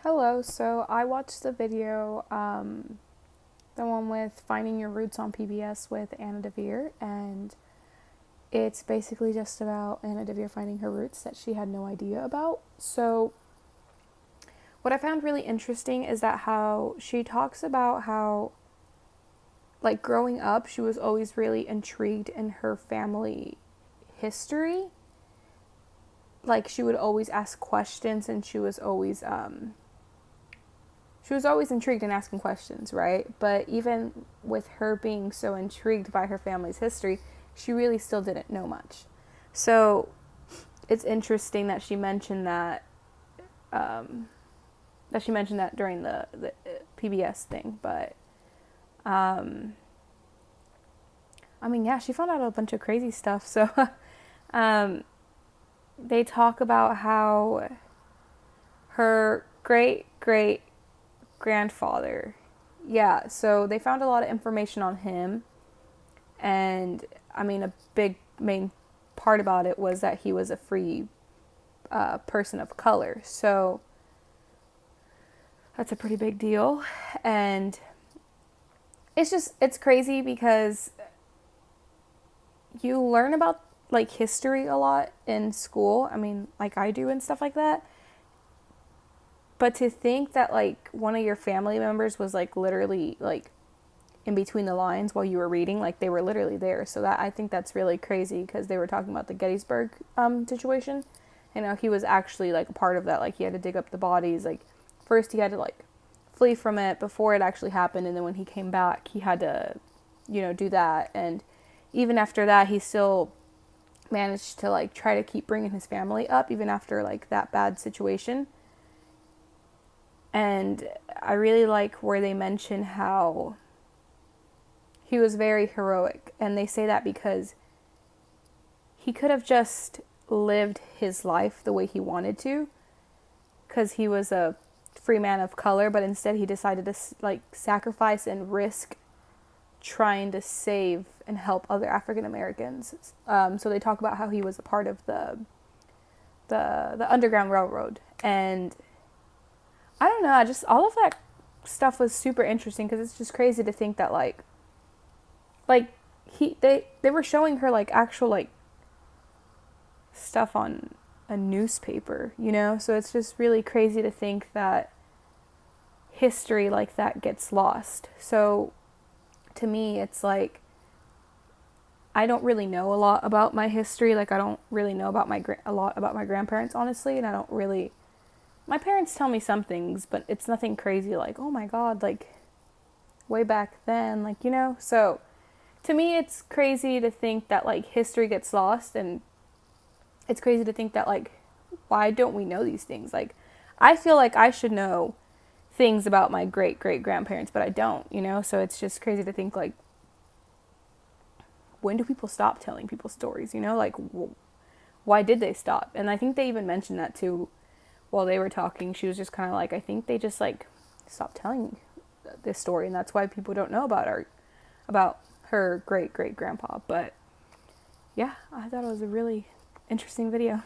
Hello, so I watched the video, the one with Finding Your Roots on PBS with Anna Deveare, and it's basically just about Anna Deveare finding her roots that she had no idea about. So, what I found really interesting is that how she talks about how, like, growing up, she was always really intrigued in her family history. Like, she would always ask questions, and she was always intrigued in asking questions, right? But even with her being so intrigued by her family's history, she really still didn't know much. So it's interesting that she mentioned that during the PBS thing. But I mean, yeah, she found out a bunch of crazy stuff. So um, they talk about how her great great grandfather, yeah, so they found a lot of information on him. And I mean, a big main part about it was that he was a free person of color. So that's a pretty big deal. And it's crazy because you learn about like history a lot in school. I mean, like I do and stuff like that. But to think that like one of your family members was like literally like in between the lines while you were reading, like they were literally there. So that I think that's really crazy because they were talking about the Gettysburg situation. You know, he was actually like a part of that. Like he had to dig up the bodies. Like first he had to like flee from it before it actually happened, and then when he came back, he had to, do that. And even after that, he still managed to like try to keep bringing his family up even after like that bad situation. And I really like where they mention how he was very heroic. And they say that because he could have just lived his life the way he wanted to, because he was a free man of color, but instead he decided to like sacrifice and risk trying to save and help other African Americans. So they talk about how he was a part of the Underground Railroad. And I don't know, just all of that stuff was super interesting because it's just crazy to think that like they were showing her like actual like stuff on a newspaper, so it's just really crazy to think that history like that gets lost. So to me it's like I don't really know a lot about my history. Like I don't really know about a lot about my grandparents, honestly. And I don't really, my parents tell me some things, but it's nothing crazy like, oh my god, like way back then, like, so to me it's crazy to think that like history gets lost. And it's crazy to think that like, why don't we know these things? Like I feel like I should know things about my great great grandparents, but I don't, so it's just crazy to think like, when do people stop telling people stories, like why did they stop? And I think they even mentioned that too while they were talking. She was just kind of like, I think they just like stopped telling this story, and that's why people don't know about her great great grandpa. But yeah, I thought it was a really interesting video.